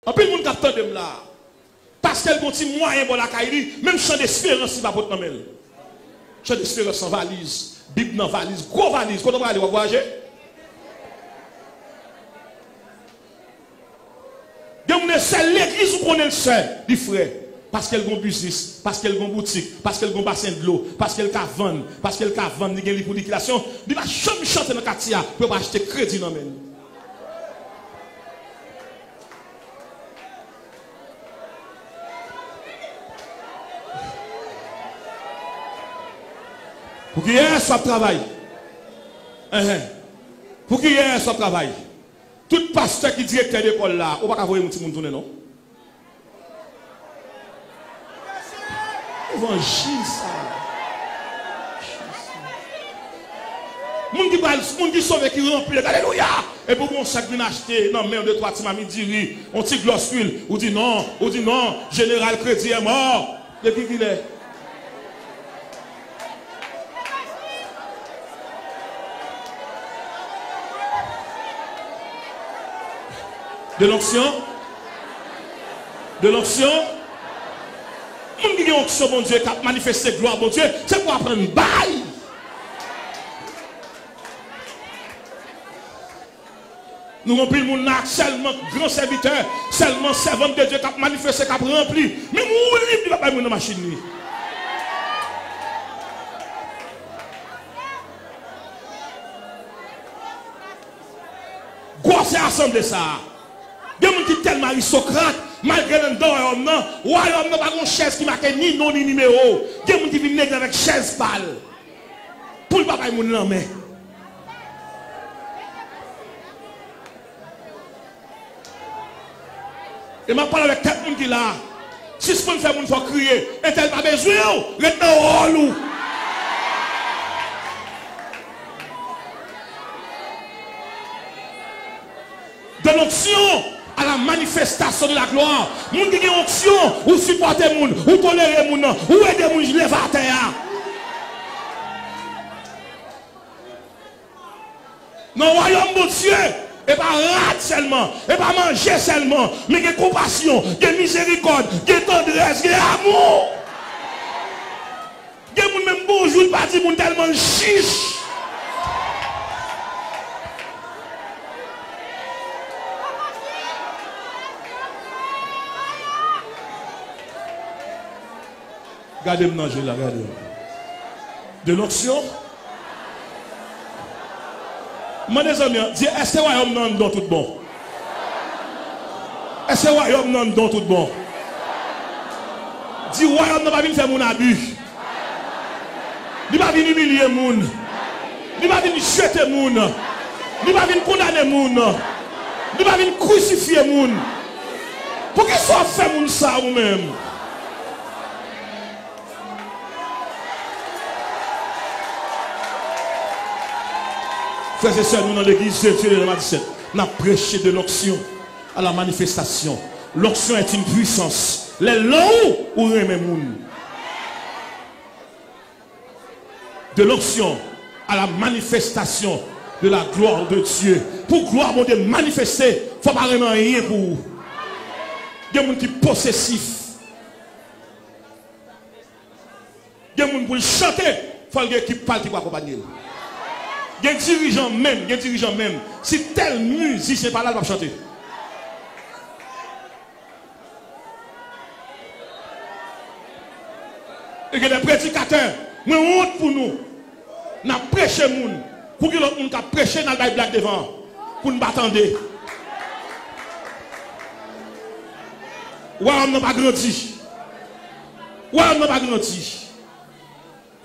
En plus, le monde qui attend là. Parce qu'elle continue moyen pour la caille, même champ d'espérance, il va pas te nommer. Champ d'espérance en valise, Bible dans valise, gros valise. Quand on va aller voyager, c'est l'église où on est le seul, les frères. Parce qu'elle a un business, parce qu'elle a une boutique, parce qu'elle a un bassin de l'eau, parce qu'elle a vendre, parce qu'elle a vendre, il y a une liquidation. Il va jamais chanter dans le quartier pour acheter crédit dans le. Pour qu'il y ait un soit travail. Pour qu'il y ait un soit travail. Tout pasteur qui est directeur d'école là, on va pas voir un petit monde tourner, non? Évangile ça. Moun qui sauve qui remplit, alléluia. Et pour mon sac vient acheter, non mais on deux trois petits mamies dit, on petit gloss huile, ou dit non, général crédit est mort. De qui il est? De l'onction? De l'onction? Moun qui a une onction, mon Dieu, qui a manifesté gloire, mon Dieu, c'est pour apprendre bail. Nous remplissons mon acte seulement grand serviteur, seulement servant de Dieu qui a manifesté, qui a rempli. Mais mon livre, il va pas dans la machine. Quoi c'est assemblé ça? Il y a des gens qui sont tellement aristocrates, malgré le royaume, royaume n'a pas une chaise qui marque ni nom ni numéro. Il y a des gens qui viennent avec chaise pâle. Pour ne pas faire mon main. Et je parle avec quelqu'un qui est là. Si je peux faire mon faut crier, et tel pas besoin, reste dans le rôle. De l'onction à la manifestation de la gloire. Moun qui a onction, ou supporter moun, ou tolérer moun, ou aider moun, je lève à terre. Non, royaume de Dieu, et pas rate seulement, et pas manger seulement, mais que compassion, que miséricorde, que tendresse, que amour. Que moun même bonjour, pas dit moun tellement chiche. Regardez-moi, je la regarde. De l'onction. Moi, des amis, dis, est-ce que le royaume n'a pas tout bon? Est-ce que le royaume n'a pas tout bon? Dis, le royaume n'a pas venir faire mon abus. Il n'a pas venir humilier mon. Il n'a pas venir jeter mon. Il n'a pas venir condamner mon. Il n'a pas venir crucifier mon. Pour qu'il soit fait mon ça ou même? Frères et sœurs, nous dans l'église de Dieu de la 17, nous avons prêché de l'onction à la manifestation. L'onction est une puissance. Les langues ou les moun. De l'onction à la manifestation de la gloire de Dieu. Pour gloire de Dieu manifester, il ne faut pas vraiment rien pour vous. Il y a des gens qui sont possessifs. Il y a des gens qui pour chanter, il faut que qui parle qui va accompagner. Il y a des dirigeants même, si tel musicien pas là, il va chanter. Et il y a des prédicateurs, mais honte pour nous. Nous avons prêché les gens, pour que l'autre monde a prêché dans le blague devant, pour nous attendre. Ouais, on n'a pas grandi. Ouais, on n'a pas grandi.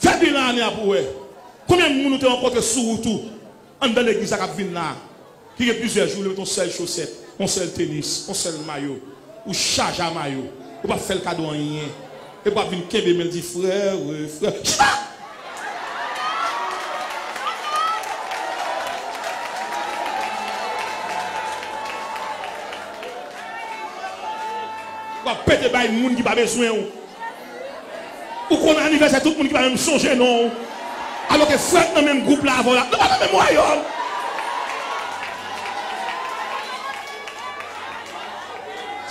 Faites bien l'année pour eux. Combien de gens ont rencontré sous tout dans l'église à Vina qui a plusieurs jours, on seul chaussette, on seul tennis, on seul maillot, ou charge à maillot, on va faire le cadeau en rien. Et pas venir kebe me dit frère, frère. On va péter par les gens qui n'ont pas besoin. Ou qu'on a un anniversaire, tout le monde qui va même changer, non. Alors que frère dans le même groupe là, avant là, dans le même royaume.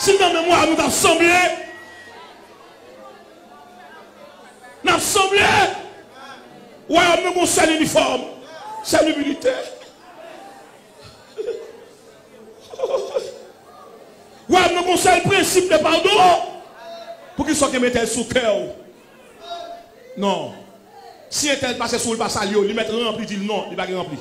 Si dans mémoire nous avons semblé, nous avons semblé, ouais, on me conseille l'uniforme, c'est l'humilité. Ouais, on me conseille le principe de pardon pour qu'il soit que mette sous cœur. Non. Si un tel passe sous le passe à lui, il met rempli, dit non, il va pas rempli.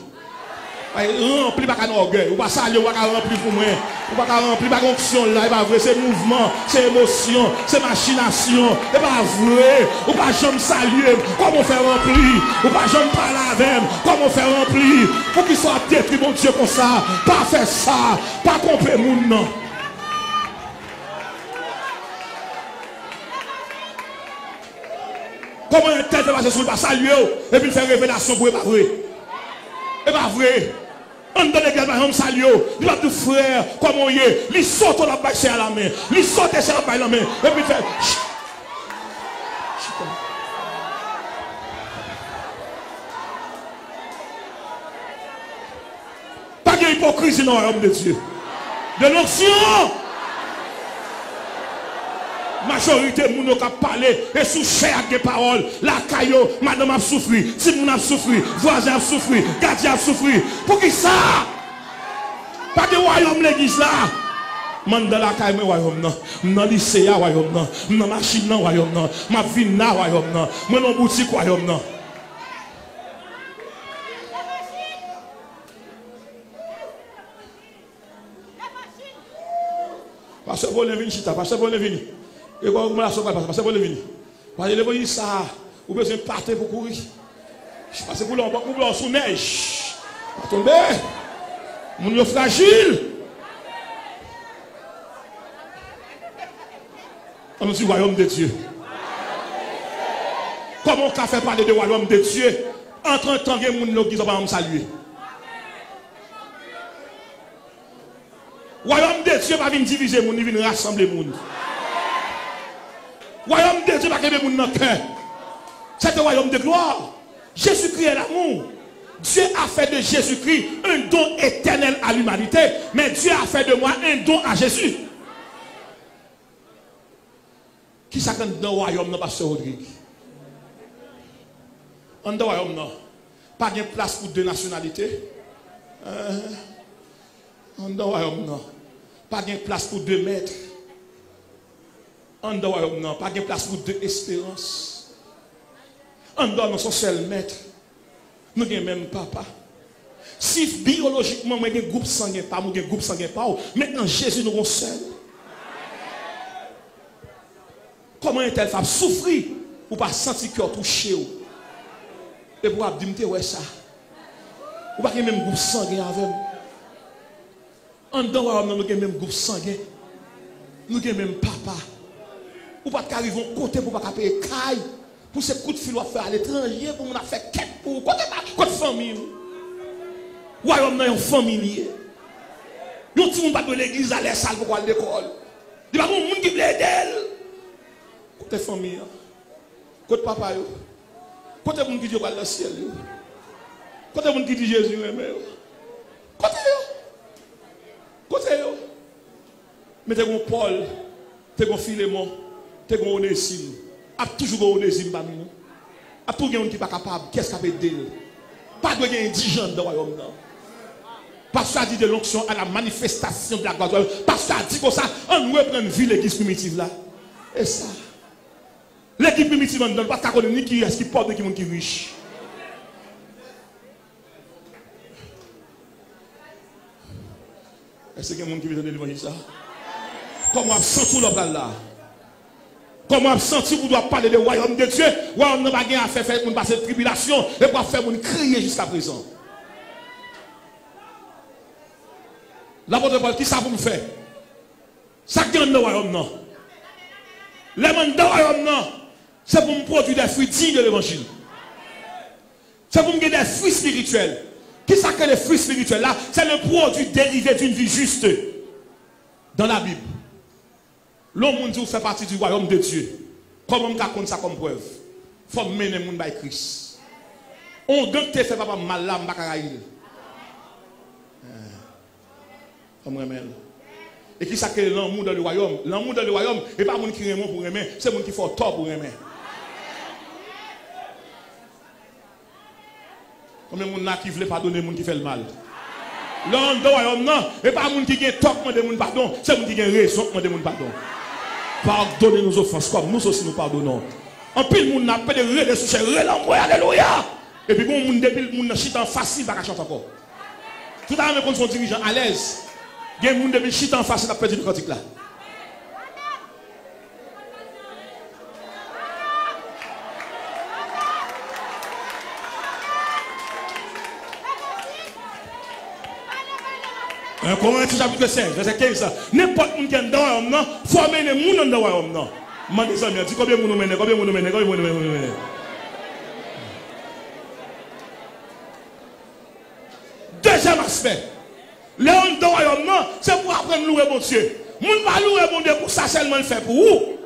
Rempli pas qu'un orgueil, ou pas ça, ou pas rempli pour moi, ou pas rempli pas fonction là, pas vrai, c'est mouvement, c'est émotion, c'est machination, c'est pas vrai, ou pas jamais saluer, comment faire remplir, ou pas jamais parler avec, comment faire remplir, pour qu'il soit détruit mon Dieu comme ça, pas faire ça, pas comprendre moun non. Comment un tel peut passer sur le pas saluer et puis faire révélation pour pas vrai. Et pas vrai. On donne l'église par exemple saluer. Il va tout frère comment il est. Il saute la baisse à la main. Il saute sur la baisse à la main et puis faire pas d'hypocrisie dans le royaume de Dieu. De l'onction. Majorité de gens qui parlé et sous cher des paroles, la caillou, madame a souffert, si moun a souffert, voisin a souffert, gardien a souffert. Pour qui ça? Pas de royaume l'église là. Man dans la caille, royaume non. Dans le lycée, royaume non. Dans la machine, royaume non. Ma vie, royaume non. Moi, dans la boutique, royaume non. Parce que vous venez chita, parce que vous venez. Et quand vous m'avez parce que vous venez. Parce que vous venez ça, vous besoin de partir pour courir. Parce que vous l'avez sous neige. Pas tomber. Vous êtes fragile. On nous dit royaume de Dieu. Comment on fait parler de royaume de Dieu entre un temps que les gens qui sont pas saluer? Royaume de Dieu va venir diviser les gens, il vient rassembler les gens. Royaume de Dieu va créer les gens dans le cœur. C'est un royaume de gloire. Jésus-Christ est l'amour. Dieu a fait de Jésus-Christ un don éternel à l'humanité, mais Dieu a fait de moi un don à Jésus. Qui s'accorde dans le royaume, non, Pasteur Rodrigue? Dans le royaume, non. Pas de place pour deux nationalités. Dans le royaume, non. Pas de place pour deux maîtres. Dans le royaume, non. Pas de place pour deux espérances. Nous avons son seul maître. Nous avons même papa. Si biologiquement, nous avons un groupe sanguin, pas, nous avons un groupe sanguin, pas. Maintenant, Jésus nous avons seul. Comment est-elle femme souffrir ou pas sentir cœur touché? Et pour dire, ouais, ça. Ou pas qu'il y ait même groupe sanguin avec nous. En dehors, nous avons même groupe sanguin. Nous avons même papa. Ou pas qu'arriver au côté pour pas payer caille. Pour ces coups de fil à faire à l'étranger, pour nous faire quête pour côté famille. Ou alors nous avons une famille. Nous ne sommes pas de l'église à l'air salle pour aller à l'école. Il n'y a pas de monde qui plaît d'elle. Côté famille. Côté papa. Côté monde qui dit dans le ciel. Côté monde qui dit Jésus. Côté côté mais t'es un Paul, t'es un Philémon, t'es un Onésime. A toujours un Onésime parmi nous. A tout monde qui n'est pas capable, qu'est-ce qu'il peut dire? Pas de indigène dans le royaume. Parce qu'il a dit de l'onction à la manifestation de la gloire. Parce qu'il a dit comme ça, on reprend une vie l'église primitive là. Et ça. L'église primitive, on ne donne pas qu'à connaître ni qui est-ce qui porte de qui est riche. Est-ce qu'il y a des gens qui veulent donner ça? Comment on sent tout le là? Comment on sent vous doit parler du royaume de Dieu? On n'a pas à faire pour passer de tribulation et pour faire pour crier jusqu'à présent. L'apôtre Paul, qui ça vous me fait? Ça qui est dans le royaume, non? Les gens dans le royaume, non? C'est pour me produire des fruits dignes de l'évangile. C'est pour me donner des fruits spirituels. Qui ça que les fruits spirituels là? C'est le produit dérivé d'une vie juste. Dans la Bible. L'homme dit fait partie du royaume de Dieu. Comment on compte ça comme preuve? Il faut mener les gens par Christ. On doit te faire pas mal là, on va. Et qui s'appelle l'amour dans le royaume. L'amour dans le royaume, et pas monde qui aime pour aimer, c'est monde qui fait tort pour aimer. Combien de gens qui veulent pardonner les gens qui fait le mal? L'homme dans le royaume, non, et pas monde qui a tort pour demander pardon, c'est monde qui a raison pour demander pardon. Pardonnez nos offenses comme nous aussi nous pardonnons. En pile, monde n'a pas de relais sur ces relais, alléluia. Et puis, bon, depuis le monde chita en facile, pas chanter encore. Tout à l'heure, quand son dirigeant à l'aise, il y a des gens depuis chita en facile, qui a perdu le cantique là. Un Corinthiens chapitre 16, verset 15. N'importe qui est dans l'homme, non, il faut amener les gens dans l'homme, non. Je dis combien de gens mènent, combien de gens mènent, combien de gens mènent. Deuxième aspect. Les gens dans l'homme, non, c'est pour apprendre à louer mon Dieu. Vous ne pas louer mon Dieu pour ça seulement le faire pour vous.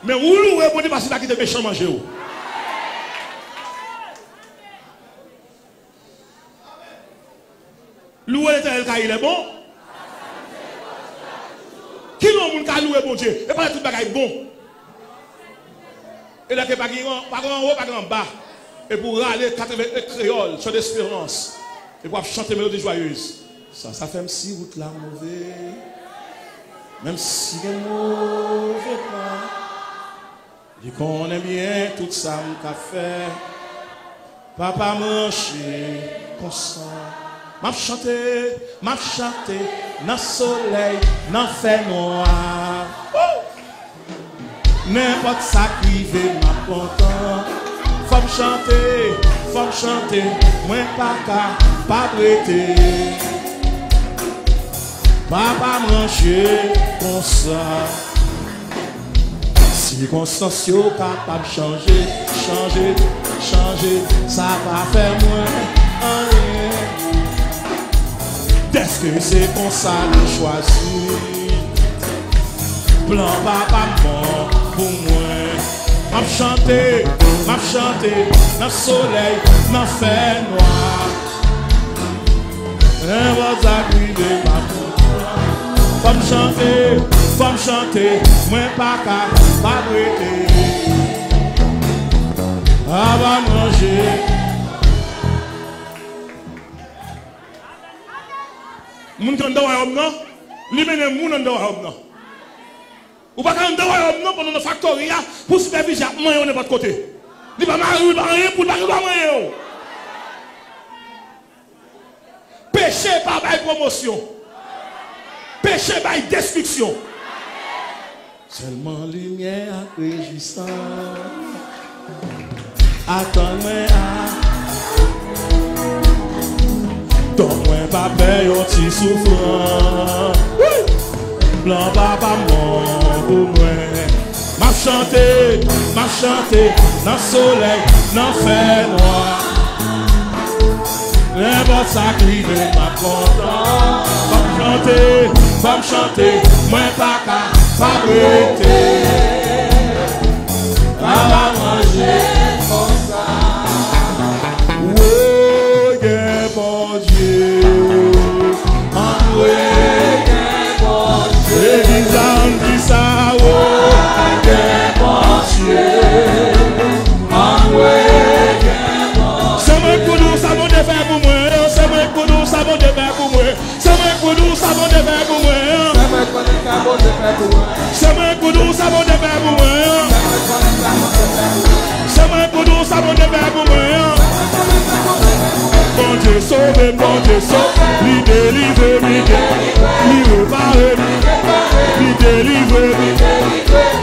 Mais vous louez mon Dieu parce qu'il a quitté méchant manger. Louer l'éternel car il est bon. Qui non moun ka louer bon Dieu? Et pas tout bagay bon. Et là que pas en haut, pas en bas. Et pour râler 80 créoles sur l'espérance. Et pour chanter mélodie joyeuse. Ça fait même si route la mauvais. Même si les mauvais pas. Il connaît bien tout ça m'a fait. Papa manché comme ça. M'a chanté dans le soleil, dans le fait noir. N'importe ça qui veut m'a content. Faut me chanter, moi pas prêter. Papa manger comme ça. Circonstances capable changer, ça va faire moins rien. Est-ce que c'est comme ça le choisi? Plan papa mort pour moi. M'a chanté dans le soleil, dans le fait noir. Un vos amis de ma peau. Faut me chanter, moi pas prêter. Avant manger. Moun qui dans royaume non, li mène moun dans royaume non. Ou pas dans royaume non pendant le factoria pour superviser moyen de votre côté. Li pas marié, pas rien pour pas moyen. Péché par bail promotion. Péché par destruction. Seulement lumière réjouissante. Attends-moi donne-moi pas peur, un petit souffrant. Blanc papa mon pour moi. M'a chanté dans le soleil, dans le fait noir. N'importe ça qui veut m'a content. Faut me chanter, moi pas prêter. Papa manger comme ça. Bon Dieu, l'église en dit ça, bon Dieu, c'est moi qui nous savons de faire pour moi, c'est moi qui nous savons de faire pour moi, c'est moi qui nous savons de faire pour moi, c'est moi qui nous savons de faire pour moi, c'est moi qui nous savons de faire pour moi. Bon Dieu sauve, lui délivre, lui repare, lui délivre.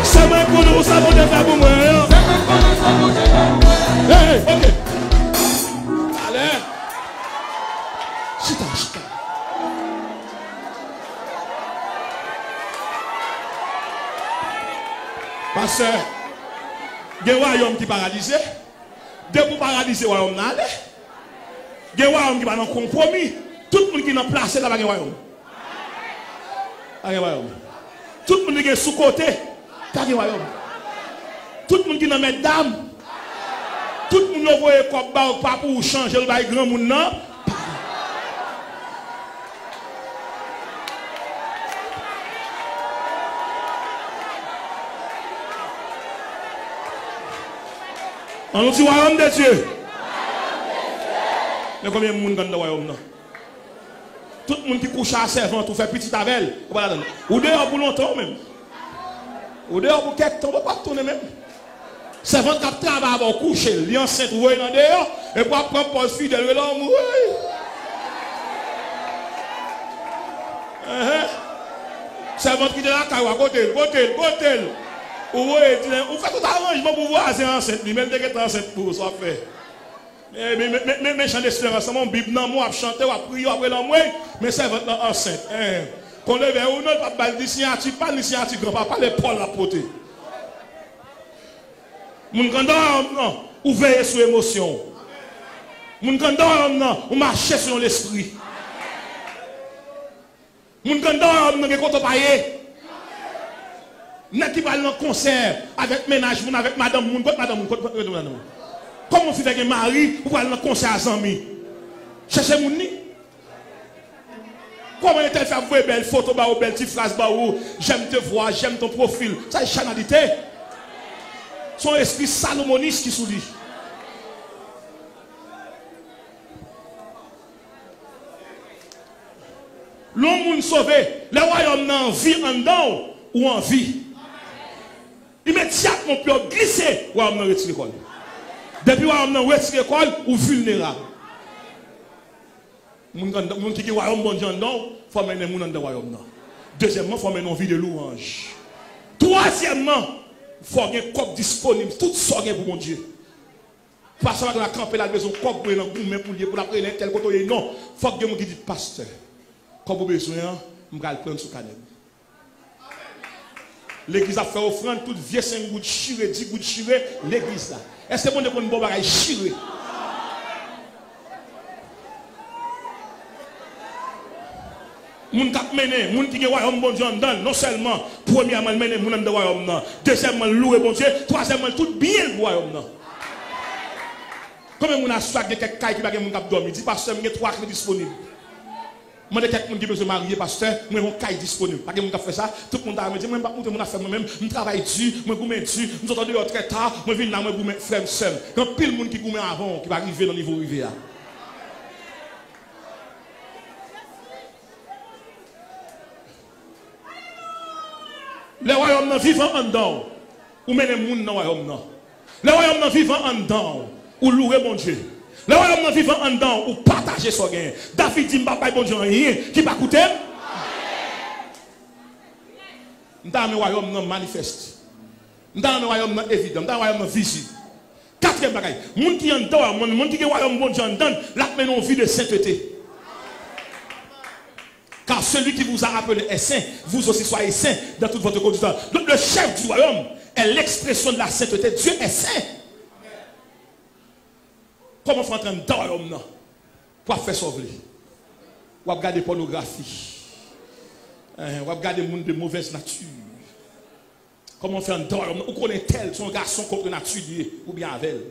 C'est moi que nous savons de faire pour moi. Hey, ok. Allez. Chita. Parce que, il y a un royaume qui est paralysé. Depuis paralyser le royaume, il y a un royaume qui va dans compromis. Tout le monde qui est en place là, il y a un royaume. Tout le monde qui est sous-côté, il y a un royaume. Tout le monde qui est dans mes dames. Tout le monde qui voit comme pas pour changer le grand monde. On nous dit royaume de Dieu. Mais combien de monde dans le royaume? Tout le monde qui couche à servant, tout fait petit avec ou dehors pour longtemps même. Ou dehors pour quelques temps, on ne peut pas tourner même. Servant qui travaille à coucher, il est enceinte, ou il est dehors, et pour prendre pause fidèle, il est là, servant qui est là, à côté. Ou fait tout arrangement pour voir c'est enceinte, même dès que tu es enceinte pour ça fait. Mais méchant d'espérance, mon Bible, non, moi, chanter, ou prier, après l'amour, mais c'est votre enceinte. Qu'on le verra ou non, pas de signature, pas de signature, grand-papa, pas les Paul à porter. Mon grand-homme, non, ou veillez sur l'émotion. Mon grand-homme, non, ou marchez sur l'esprit. Mon grand-homme, non, qui compte pas y. N'a qui va dans concert avec ménage, avec madame, madame. Comment vous faites un mari pour aller dans le concert à Zami? Cherchez mon nid. Comment est-elle fait vous belle photo, belle petite phrase, j'aime te voir, j'aime ton profil. Ça est chanalité. Son esprit salomoniste qui sourit. L'homme sauvé, le royaume n'a vie en dedans ou en vie. Immédiatement, on peut glisser, ou on retire l'école. Depuis on retire l'école, ou vulnérable. Les gens qui ont royaume bon Dieu, il faut mener les gens dans le royaume. Deuxièmement, il faut mener une vie de louange. Troisièmement, il faut avoir un corps disponible, tout ça pour mon Dieu. Pas seulement la camper la maison, corps pour la prendre tel côté. Non, il faut que vous dites, pasteur, quand vous avez besoin, je vais le prendre sur le canal. L'église a fait offrande, toute vieille 5 gouttes chiré, 10 gouttes chiré, l'église là. Est-ce que vous avez un bon bagage chiré? Moun kap mené, moun qui est royaume bon Dieu en donne, non seulement premièrement mené moun dans royaume non, deuxièmement louer bon Dieu, troisièmement tout bien le royaume non. Combien moun a soit de quelques cailles qui va moun kap dormir, dit pasteur, il y a 3 clés disponibles. Moi, de quelqu'un qui veut se marier, pasteur, moi, mon caille disponible. Pas que mon fait ça, tout le monde a dit, moi, je ne vais pas faire moi-même, je travaille dessus, je vais dessus, je vais dehors très tard, je vais venir là, je vais frère seul. Il y a pile de monde qui gourmet avant, qui va arriver dans le niveau rivière. Les royaumes vivant en dedans, ou menez les gens dans le royaume. Les royaumes vivant en dedans, ou louer mon Dieu. Le royaume vivant en dedans ou partager son gain. David dit, papa, bon Dieu, rien qui va coûter. Dans le royaume non manifeste. Dans le royaume non évident. Dans le royaume non visible. Quatrième bagaille. Moun qui en dedans, moun qui est royaume bon Dieu en dedans, la mène en vie de sainteté. Car celui qui vous a appelé est saint, vous aussi soyez saint dans toute votre conduite. Donc le chef du royaume est l'expression de la sainteté. Dieu est saint. Comment faut entrer dans le royaume pour faire sauver? Ou regarder pornographie. Ou regarder des gens de mauvaise nature. Comment faire dans le royaume? Ou connaît tel son garçon contre nature ou bien avec elle.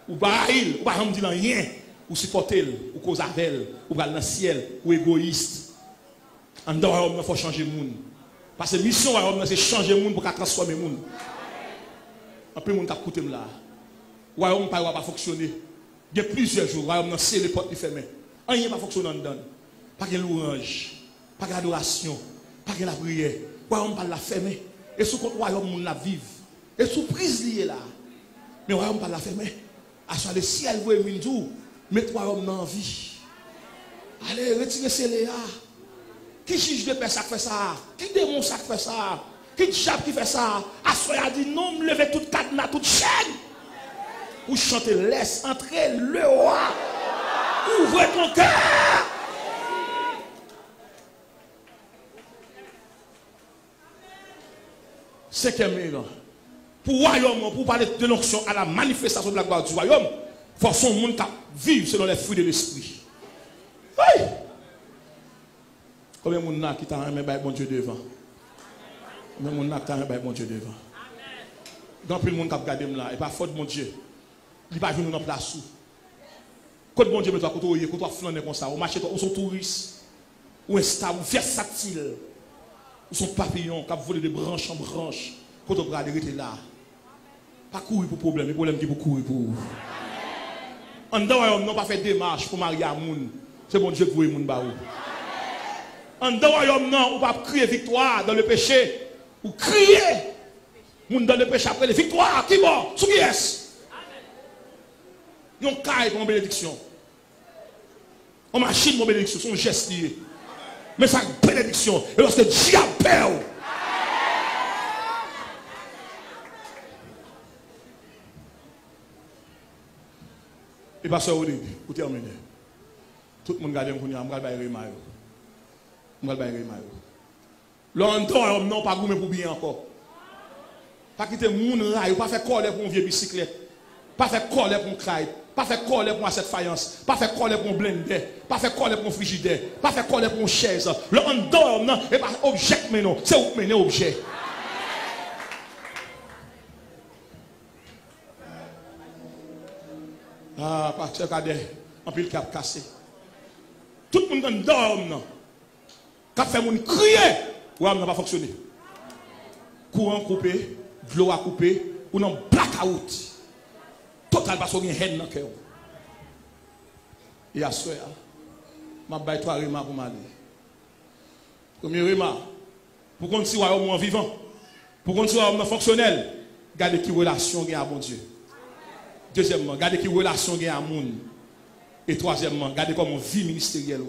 Ou bail, ou pas dire rien, ou supporter, ou cause avec elle, ou dans le ciel, ou égoïste. En dans le royaume, il faut changer le monde. Parce que la mission du royaume, c'est changer le monde pour transformer le monde. Un peu de monde qui a écouté là. Le royaume ne va pas fonctionner. Il y a plusieurs jours, le royaume c'est les portes fermées. Rien ne va fonctionner dedans. Pas de louange, pas d'adoration, pas de la prière. Le royaume pas la fermer. Et sous le royaume, la vive. Et sous prise liée là. Mais le royaume pas la fermer. À soit le ciel, vous avez tout, mettez le royaume dans la vie. Allez, retirez ces léas. Qui juge de paix ça fait ça? Qui démon ça fait ça? Qui diable qui fait ça? À soi a dit non, me levez toute cadenas, toute chaîne. Ou chanter, laisse entrer le roi. Ouvre ton cœur. Cinquième élément. Pour le royaume, pour parler de l'onction à la manifestation de la gloire du royaume, il faut son monde vivre selon les fruits de l'esprit. Oui. Combien de gens qui t'ont aimé bon Dieu devant? Combien de gens qui t'ont aimé bon Dieu devant? Dans plus de monde qui a regardé là, et pas faute de mon Dieu. Il ne va pas venir dans la place. Quand bon Dieu me doit côtoyer, quand tu flâner comme ça, ou marcher, ou sont touristes, ou un star, ou versatile, ou sont papillons, qui volent de branche en branche, quand tu vas aller là. Pas courir pour problème, le problème qui pour courir pour vous. En dedans, non pas fait démarche pour marier à moun. C'est bon Dieu que vous voyez moun ba ou. En dedans, non, ou pas crier victoire dans le péché. Ou crier moun dans le péché après les victoires. Qui bon? Sous qui est-ce? Yon caille pour une bénédiction. On machine pour bénédiction, son geste lié. Mais ça bénédiction. Et lorsque Dieu appelle. Et pasteur Odi, pour terminer. Tout le monde regarde mon on va bailler mayo. On va bailler mayo. Longtemps non pas goumé pour bien encore. Pas quitter moun rail, pas faire coller pour un vieux bicyclette. Pas faire coller pour un craie, pas faire coller pour cette faïence, pas faire coller pour un blender, pas faire coller pour un frigidaire, pas faire coller pour une chaise. Longtemps non et pas objet mais non, c'est où mener objet. Ah, pasteur Cadet, en pile cap cassé. Tout le monde dort, non. Cap fait mon crier, ou n'a pas fonctionné. Courant coupé, de l'eau à couper, ou non blackout. Total parce qu'on a une haine dans le cœur. Et à ce moment, je vais faire 3 remarques pour m'aller. Premier remarque, pour qu'on soit au moins vivant, pour qu'on soit au moins fonctionnel, gardez qui relation il y a à bon Dieu. Deuxièmement, gardez qui relation il y a à monde. Et troisièmement, gardez comment vie ministérielle.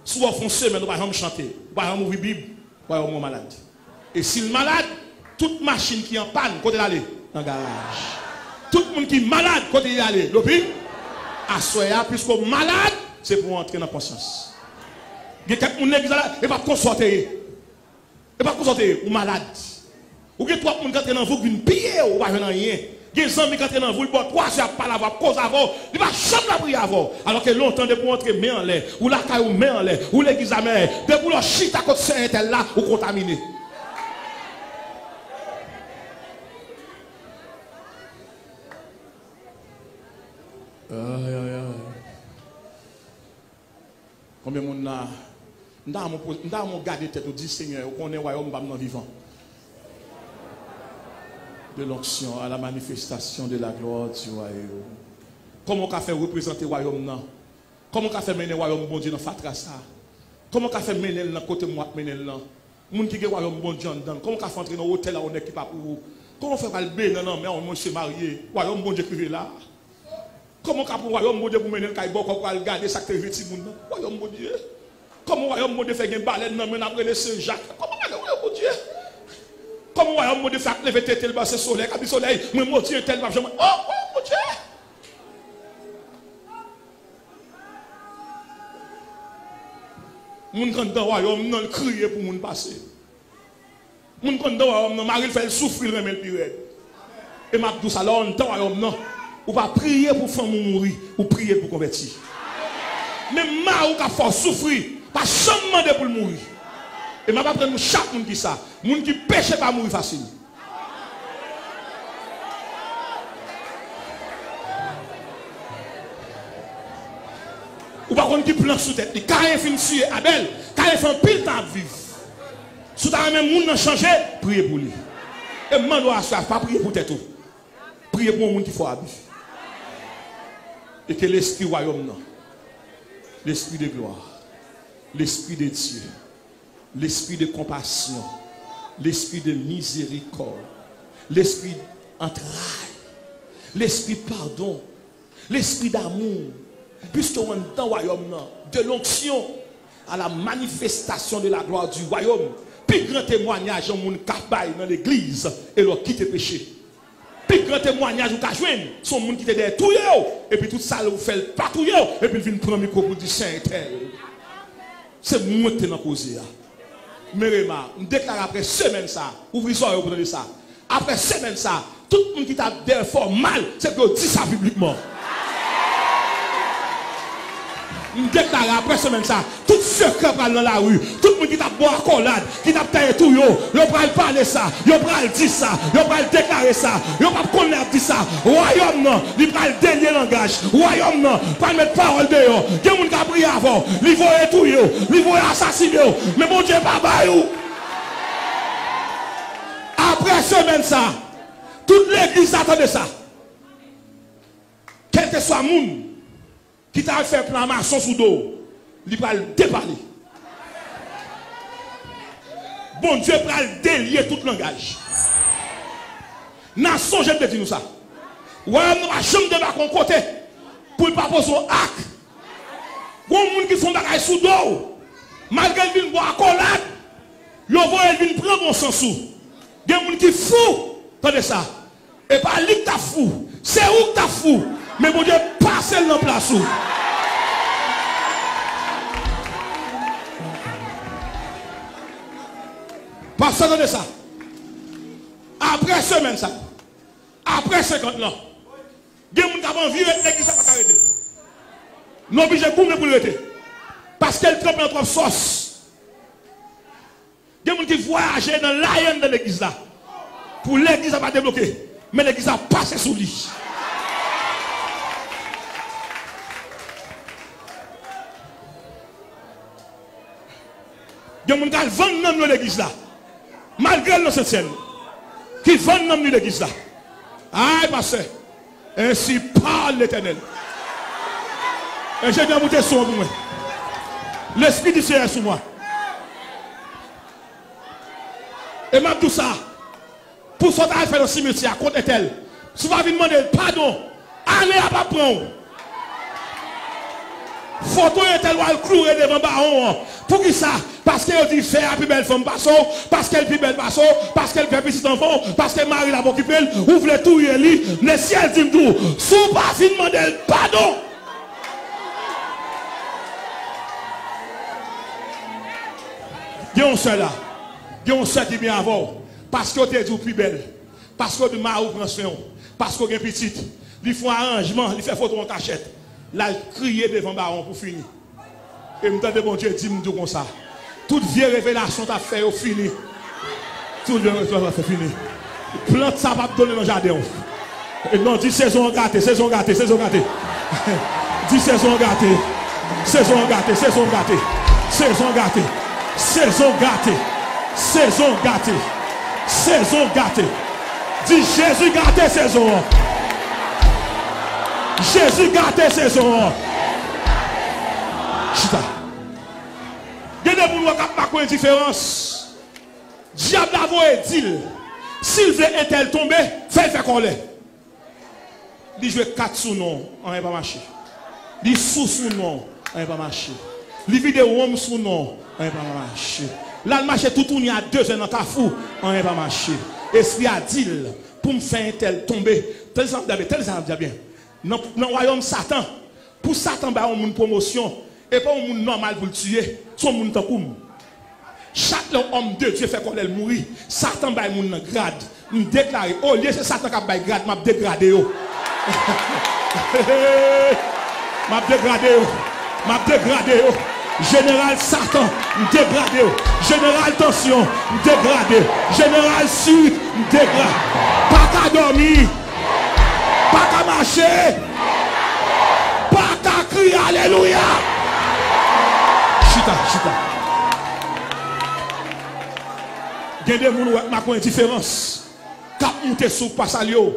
Soit on fait semaine, nous ne pouvons pas chanter, nous ne pouvons pas ouvrir Bible, nous ne pouvons pas malade. Et s'il est malade, toute machine qui est en panne, côté d'aller dans le garage. Tout le monde qui est malade, côté d'aller, l'hôpital, à soya, puisqu'on est malade, c'est pour entrer dans la conscience. Il y a quelqu'un qui est là, il va consulter. Il va consulter, ou malade. Ou il y a 3 personnes qui entrent dans vous, qui ne pillent, ou pas rien. Il y a des gens qui entrent dans vous, ils vont 3 heures par la voix, cause avant, il va jamais la prier avant. Alors que longtemps, de pour entrer main en l'air, ou la caille ou main en l'air, ou l'église à main, de pour leur chute à côté de Saint-Tel là, ou contaminé. Combien de monde a m'ont gardé tête au dit Seigneur, on est royaume pas vivant. De l'onction à la manifestation de la gloire du royaume. Comment on a fait représenter le royaume là? Comment on a fait mener le royaume bon Dieu dans Fatra ça? Comment on a fait mener le côté moi mener là? Moun qui est royaume bon Dieu dedans. Comment on a fait entrer dans l'hôtel là on est qui pas pour vous? Comment on fait pas le bénin non mais on se marié, royaume bon Dieu qui est là. Comment on a pour royaume bon Dieu pour mener le caille pour regarder ça que vêti moun là? Royaume bon Dieu. Comment royaume bon Dieu fait une baleine non mais après le Saint-Jacques. Comment royaume bon Dieu? Comment on va me faire lever tel bas ce soleil, quand le soleil, moi moitié tel bas, oh mon Dieu! Mon grand royaume non crier pour mon passer. Mon grand royaume non Marie fait souffrir le même pire. Et m'a dit ça là on royaume non, ou pas prier pour femme mourir, ou prier pour convertir. Même ma ou ka force souffrir, pas jamais demander pour mourir. Et je ne vais pas prendre chaque monde qui ça. Les gens qui pêchent pas mourir facile. Ou pas qu'on qui plan sous tête. Quand il finit sur Abel, quand il fait un pile temps à vivre. Si tu as même monde qui changé, priez pour lui. Et moi, je ne pas prier pour tête. Priez pour les gens qui font vivre. Et que l'esprit royaume, l'esprit de gloire, l'esprit de Dieu, l'esprit de compassion, l'esprit de miséricorde, l'esprit d'entrailles, l'esprit pardon, l'esprit d'amour, puisque on est dans le royaume, de l'onction à la manifestation de la gloire du royaume, plus grand témoignage en monde capaille dans l'église et leur quitte péché. Plus grand témoignage ou joindre son monde qui était derrière tout et puis tout ça vous fait patrouiller et puis il vient prendre le micro pour dire Saint-Tel. C'est moi qui t'ai posé. Mais je déclare après semaine ça, ouvrez ça pour donner ça. Après semaine ça, tout le monde qui t'a dit fort mal, c'est que dit ça publiquement. Je déclare après semaine ça, tout ce qui est dans la rue, tout le monde qui t'a boit à collade, qui t'a taillé tout, yo va parler ça, yo va dire ça, yo va déclarer ça, yo va connaître dire ça. Royaume non, il va le dernier langage. Royaume non, pas mettre parole de yo. Il y a des gens qui ont prié avant, il va tout yo, il va assassiner yo. Mais mon Dieu pas baillou. Après semaine ça, Toute l'église attend de ça. Quel que soit le monde qui t'a fait plan maçon sous dos, il va le déparler. Bon Dieu va le délier tout langage. Nation, j'aime te dire nous ça. Ouais, nous va jamais débarquer en côté pour ne pas poser un acte. Bon monde qui font des choses sous dos, malgré qu'ils viennent boire accolade, ils viennent prendre bon sens sous. Il y a des gens qui sont fous. Attendez ça. Et pas lui qui t'a fou. C'est où que t'as fou. Mais bon Dieu, passe dans place où. Parce que de ça. Après semaine ça. Après 50 ans. Il y a des gens qui ont envie de l'église à arrêter. Nous obligés de couper pour l'arrêter. Parce qu'elle trempe dans trop sauce. Il y a des gens qui voyagent dans l'AN de l'église là. Pour l'église à pas débloquer. Mais l'église a passé sous lui. Il y a des gens qui vendent dans l'église là. Malgré nos scène. Qui vendent dans l'église là. Aïe, pasteur. Ainsi parle l'Éternel. Et j'ai bien monté sur moi. L'Esprit du Seigneur est sur moi. Et même tout ça. Pour ce que tu fait dans le cimetière, contre elle. Si vous avez demandé pardon, allez à pas prendre. Photo est elle va clouer devant baron. Pour qui ça? Parce qu'elle dit faire la plus belle femme passo, parce qu'elle est plus belle passo, parce qu'elle fait petit enfant, parce qu'elle marie la occupée, ouvre tout et lit, le ciel dit tout. Si vous pas fin demander pardon. Il y a un seul là. Il y a un seul qui vient avant. Parce que tu es plus belle. Parce que tu m'as pris soin. Parce que tu es petite. Il faut un arrangement. Il fait photo en cachette. Là, il crie devant le baron pour finir. Et me dit, bon Dieu, dis-moi comme ça. Toute vieille révélation t'a fait au fini. Toute vieille révélation t'a fait fini. Plante ça va te donner dans le jardin. Et non, dis saison gâtée, saison gâtée, saison gâtée. Dis saison gâtée. Saison gâtée, saison gâtée. Saison gâtée. Saison gâtée. Saison gâtée. Saison gâtée. Dis Jésus gâté saison. Jésus gâté saison. Chita. Il y a des gens qui n'ont pas de différence. Diable a voulu dire, s'il veut être tombé, fait colère. Il joue 4 sous non, on n'est pas marché. Il sous non, on n'est pas marché. Il vide homme sous non, on n'est pas marché. Là, le marché tout tourne à 2 ans dans ta fou, on n'est pas marché. Esprit a dit, pour me faire un tel tomber, tel ça bien. Dans le royaume Satan, pour Satan, il y a une promotion, et pas un monde normal pour le tuer, son monde tant comme. Chaque homme de Dieu fait qu'on elle mourir. Satan va mon grade. Me déclarer. Oh, lieu c'est Satan qui va grade, m'a dégradé. M'a dégradé. M'a dégradé. Général Satan, me dégradé. Général tension, me dégradé. Général sud, me dégradé. Pas qu'à dormir. Pas qu'à marcher. Pas qu'à crier alléluia. Chita, chita. Il y a des gens qui ont une différence. Quand on est sous pas saluer,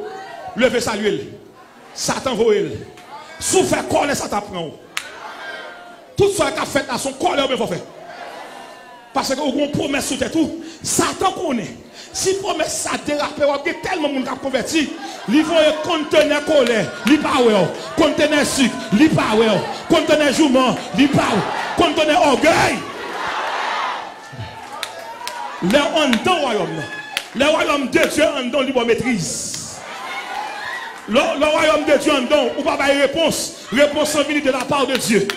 lever saluer. Satan voit. Sous faire coller, ça t'apprend. Tout ce qui a fait à son corps, il faut faire. Parce que vous avez une promesse sur tout. Satan connaît. Si promesse ça dérape, il y a tellement de monde qui a converti. Il faut contenir colère, il pas ouais. Contenir sucre, il pas ouais. Contenir jument, il pas ouais. Contenir orgueil. Les en dans royaume. Le royaume de Dieu en don libre maîtrise. Le royaume de Dieu en don, ou pas de réponse. Réponse en venue de la part de Dieu.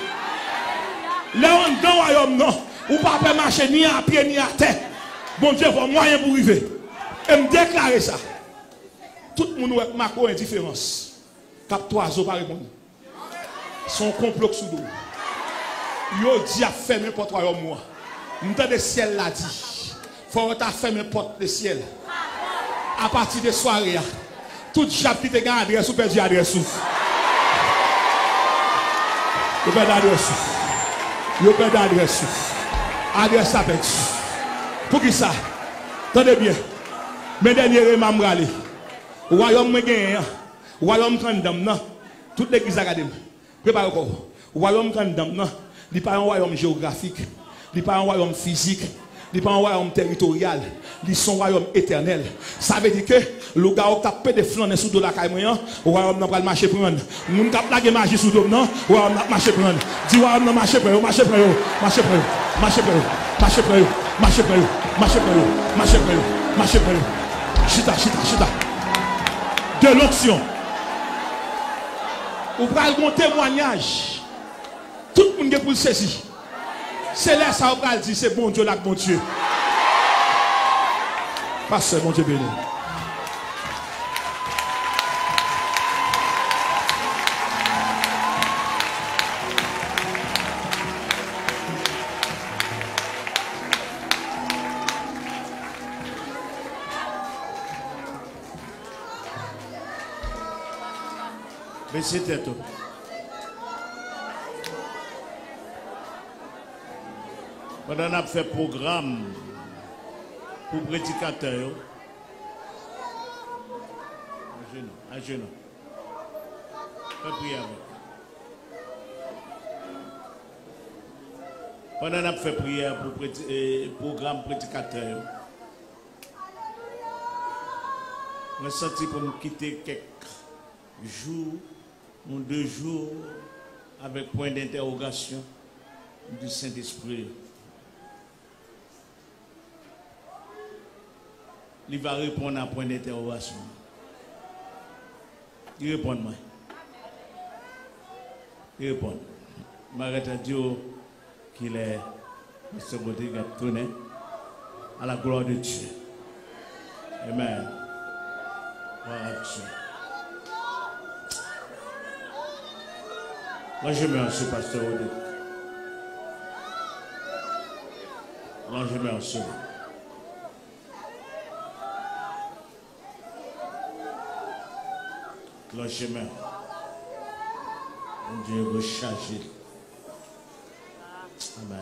Le en don royaume non, ou pas marcher ni à pied ni à terre. Bon Dieu va moyen pour arriver. Et me déclarer ça. Tout le monde a marqué une différence. Cap 3 ans par répondre. Son complot sous dos. Yo dit a fait n'importe royaume moi. M'entend le ciel l'a dit. Faut ta fermer porte le ciel. À partir de soirée, tout chapitre qui a adresse ou perdu adresse. Vous perdez adresse. Vous perdez adresse. Adresse à perdu. Pour qui ça? Attendez bien. Mes derniers m'amrali. Royaume gagné, royaume condamné, toute l'église a regardé. Préparez-vous. Royaume condamné, il n'est pas un royaume géographique, il n'est pas un royaume physique, il n'est pas un royaume territorial, il est un royaume éternel. Ça veut dire que le gars qui a tapé des flancs sous de la caille, le royaume n'a pas le marché prendre. Nous n'avons pas de magie sous le non, le royaume n'a pas marché prendre. Dis royaume n'a marché prendre, marché prendre, marché prendre, marché prendre, marché prendre, marché prendre, marché prendre, marché prendre, marché prendre. Chita, chita, chita. De l'onction. Vous prenez un témoignage. Tout le monde est pour le saisir. C'est là ça vous dire c'est bon Dieu là, bon Dieu. Pasteur, bon Dieu béni. Baissez tête. Pendant qu'on a fait programme pour prédicateurs, à genoux. Fais prier avec. Pendant qu'on a fait prière pour programme prédicateur, on a senti pour nous quitter quelques jours ou 2 jours avec point d'interrogation du Saint-Esprit. Il va répondre à point d'interrogation. Il répond moi. Il répond. M'arrête à Dieu qu'il est ce côté qui a tourné à la gloire de Dieu. Amen. Gloire à Dieu. Moi je mets en ce pasteur Odé. Moi je mets en ce. Le chemin. Mon Dieu vous charger. Amen.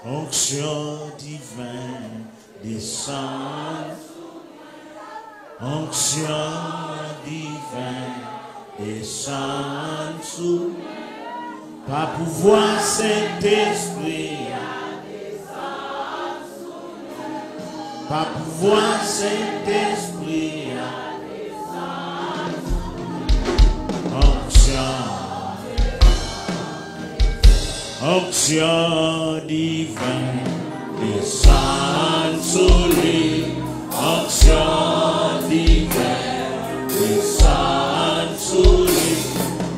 Onction divine descend. Onction divine descend sous. Par pouvoir Saint-Esprit. Par pouvoir Saint-Esprit, onction divine, descend sur lui, onction divine, descend sur lui,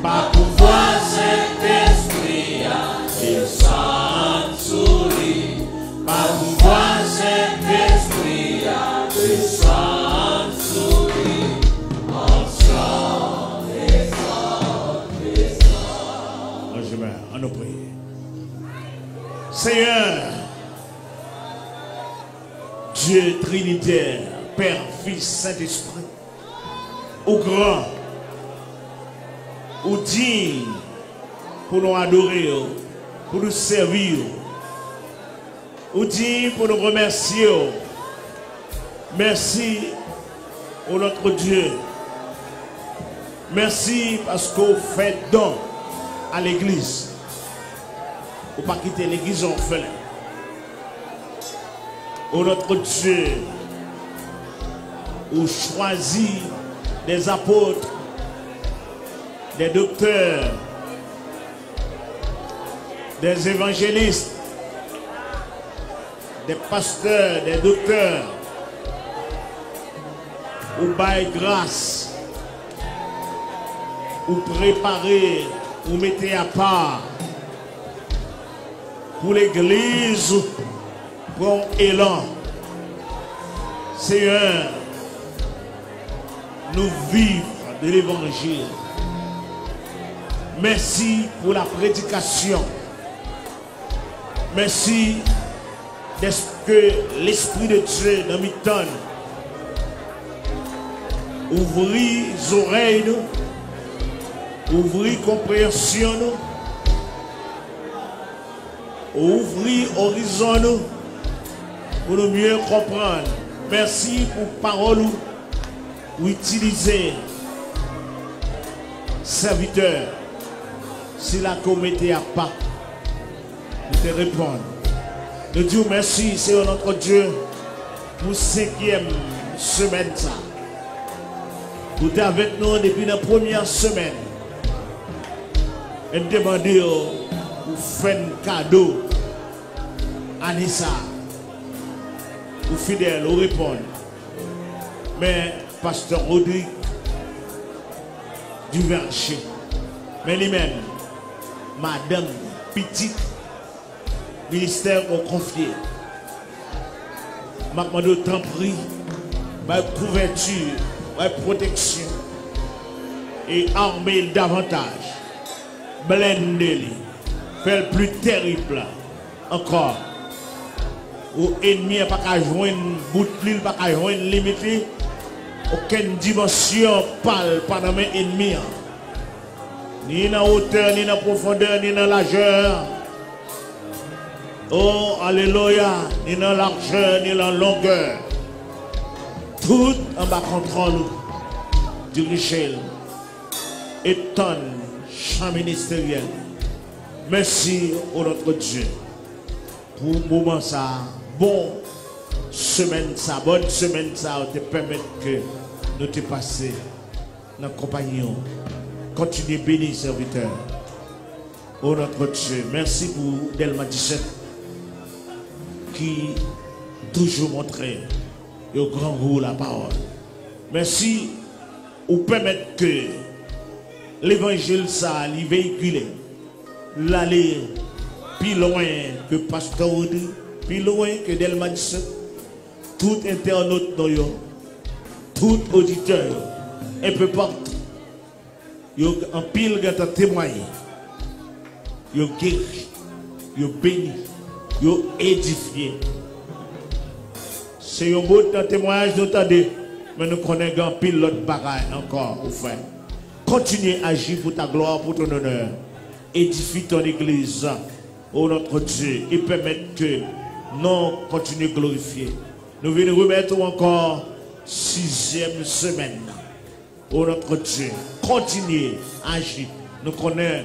par pouvoir Saint-Esprit, descend sur lui, par pouvoir Saint-Esprit, descend sur lui, onction, descend. Je mets en nous prier. Seigneur, Dieu trinitaire, Père, Fils, Saint-Esprit, au grand, au digne, pour nous adorer, pour nous servir, au digne pour nous remercier. Merci au notre Dieu. Merci parce qu'on fait don à l'église. Ou pas quitter l'église orphelin. Au notre Dieu, ou choisit des apôtres, des docteurs, des évangélistes, des pasteurs, des docteurs, ou bail grâce, ou préparer, ou mettez à part pour l'église, pour élan. Seigneur, nous vivons de l'évangile. Merci pour la prédication. Merci que l'Esprit de Dieu dans mes tonnes ouvrit les oreilles, ouvrit compréhension, ouvrit horizon pour nous mieux comprendre. Merci pour parole ou utiliser serviteur. Si la communauté a pas, nous te répondre. Nous disons merci, c'est notre Dieu, pour 5e semaine. Ça. Vous êtes avec nous depuis la première semaine. Et nous demandons pour faire un cadeau à Nissa. Pour fidèle, vous répondre. Mais Pasteur Rodrigue du Verger, mais lui-même, Madame Petite, ministère au confié. Je demande tant pris, ma couverture, ma protection et armer davantage. Blender, faire plus terrible encore. Ou ennemi pas qu'à joindre bout de l'île, pas qu'à joindre limité. Aucune dimension parle pendant mes ennemis. Ni dans la hauteur, ni dans la profondeur, ni dans la largeur. Oh, alléluia, ni dans la largeur, ni dans la longueur. Tout en bas contrôle, diriger, étonne, champ ministériel. Merci au notre Dieu pour le moment ça, bon semaine ça, bonne semaine ça, te permettre que nous te passer dans la compagnie. Continuez bénir serviteur. Oh notre Dieu, merci pour Delma 17 qui toujours montrait au grand goût la parole. Merci pour permettre que l'évangile ça, les véhiculer, l'aller plus loin que Pasteur Audi, plus loin que Delma 17, tout internaute, tout auditeur, un peu partout. Yo en pile gata témoigné, yo guéri, yo béni, yo édifié. C'est un beau témoignage d'entendre, mais nous connaissons en pile l'autre bagaille encore au frère. Continue à agir pour ta gloire, pour ton honneur. Édifie ton église, ô notre Dieu, et permettre que nous continuons à glorifier. Nous venons remettre encore 6e semaine. Oh notre Dieu, continuez à agir. Nous connaissons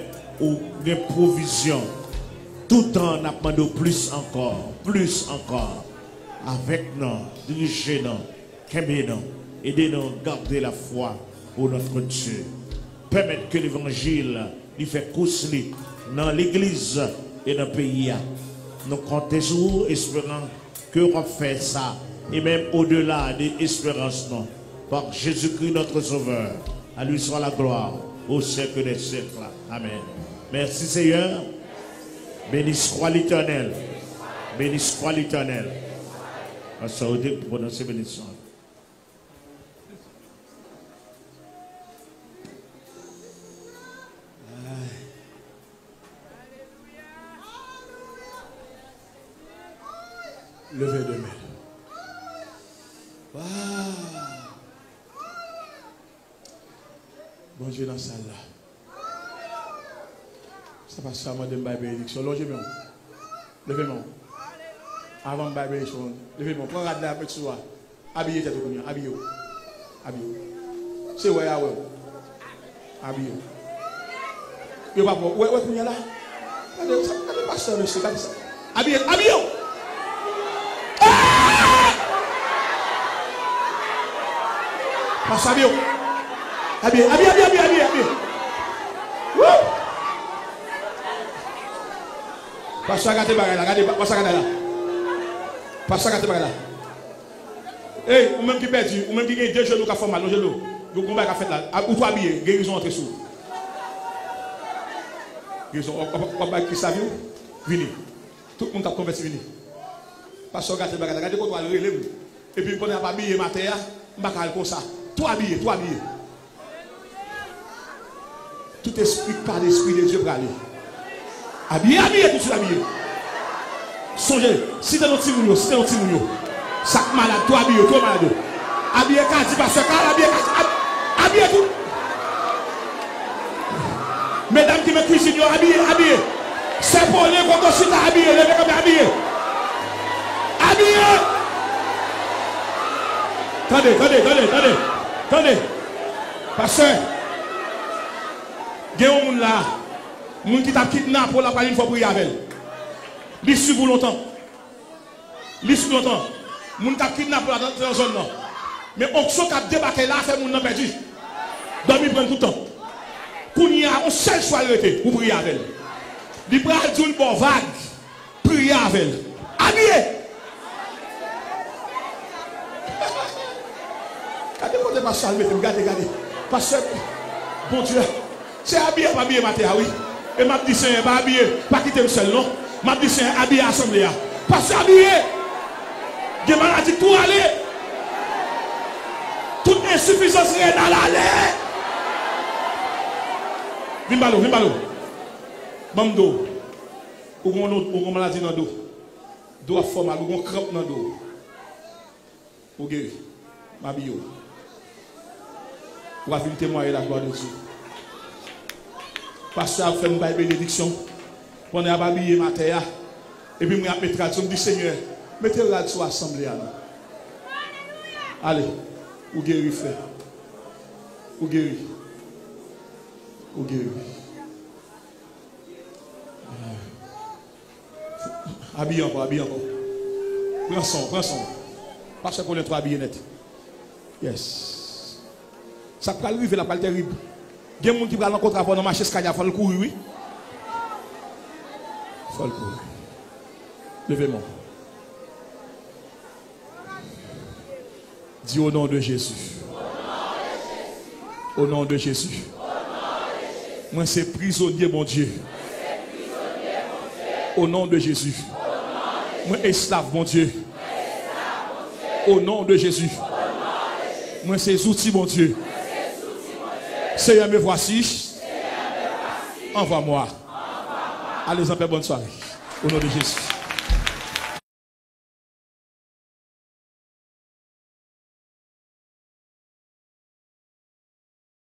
des provisions. Tout en demandant plus encore, avec nous, dirigez-nous, aimez-nous, aidez-nous à garder la foi pour notre Dieu. Permettre que l'évangile lui fait course dans l'église et dans le pays. Nous comptons sur vous, espérant que vous faites ça, et même au-delà des espérances, non. Par Jésus-Christ notre Sauveur, à lui soit la gloire au siècle des siècles. Amen. Merci Seigneur. Béni soit l'Éternel. Béni soit l'Éternel. On se retrouve pour prononcer bénédiction. Levez de main. Wow. Bon Dieu dans la salle là. Ça passe ça, moi de me bénédiction. Logez-moi. Levez-moi. Avant de me bénédiction. Levez-moi. Prends la avec soi. Habillez tête comme ça. Habillez. Habillez. C'est ouais, ouais. Habillez. Yo pas ouais, ouais, comme là. Regardez ça. Regardez pas ça, monsieur. Regardez ça. Habillez. Habillez. Passe habillez. Habillez, habillez, habillez, habillez, habillez. Passe à gâter bagay là, regardez, passe à gâter là. Passe à gâter bagay là. Hey, ou même qui perdu, ou même qui gagne 2 genoux qui font mal, le genou. Vous combat qui fait là, ou toi habillé, guérison entre sous. Guérison, on va qui savent, venez. Tout le monde a converti, venez. Passe à gâter bagay là, regardez quand on va relever. Et puis, quand on a pas habillé matin, on va comme ça. Tout habillé, tout habillé. Tout esprit par l'esprit de Dieu pour aller. Habillé, habillé, tout de suite habillé. Songez, si t'es notre timounio, si t'es notre timounio, chaque malade, tout habillé, tout malade. Habillé, quand parce que habillé tout. Mesdames qui me cuisinent, habillé, habillé. C'est pour les qu'on consulte habillé, les mecs habillé. Habillé. Attendez. Pasteur, il y a un monde là, monde qui t'a kidnappé pour la parler une fois pour y aller. Il suit pour longtemps. Monde t'a kidnappé dans la zone là. Mais on sait qu'a débarqué là, fait monde perdu. Dormir prend tout le temps. Qu'on y a un seul choix pour prier avec elle. Il prend une bonne vague, prier avec elle. Habillé. Regardez pas ça, regardez. Parce que, bon Dieu, c'est habillé, pas habillé, oui. Et m'a dit, c'est pas habillé, pas quitter le seul, non. M'a dit, c'est habillé à l'assemblée. Parce que habillé, il y a maladie tout aller. Toute insuffisance est dans l'allée. Vimbalo. Bamdo. Ou on maladie dans le dos. Dos formal, ou on crampe dans le dos. Ou guéri. Mabio. Ou a venir témoigner la gloire de Dieu. Pasteur a fait une bénédiction. On a habillé ma terre. Et puis, je vais mettre dit Seigneur, mettez la sur l'assemblée. Allez, ou guéri, frère. Ou guéri. Habillez encore. Prends son. Parce qu'on est trop habillé net. Yes. Ça peut arriver là, pas terrible. Il y a des gens qui vont rencontrer avant de marcher ce qu'il faut le courir, oui. Il faut le courir. Levez-moi. Dis au nom de Jésus. Au nom de Jésus. Moi, c'est prisonnier, mon Dieu. Au nom de Jésus. Moi, esclave, mon Dieu. Au nom de Jésus. Moi, c'est outils, mon Dieu. Seigneur, me voici. Envoie-moi. Allez, en paix, bonne soirée. Au nom de Jésus.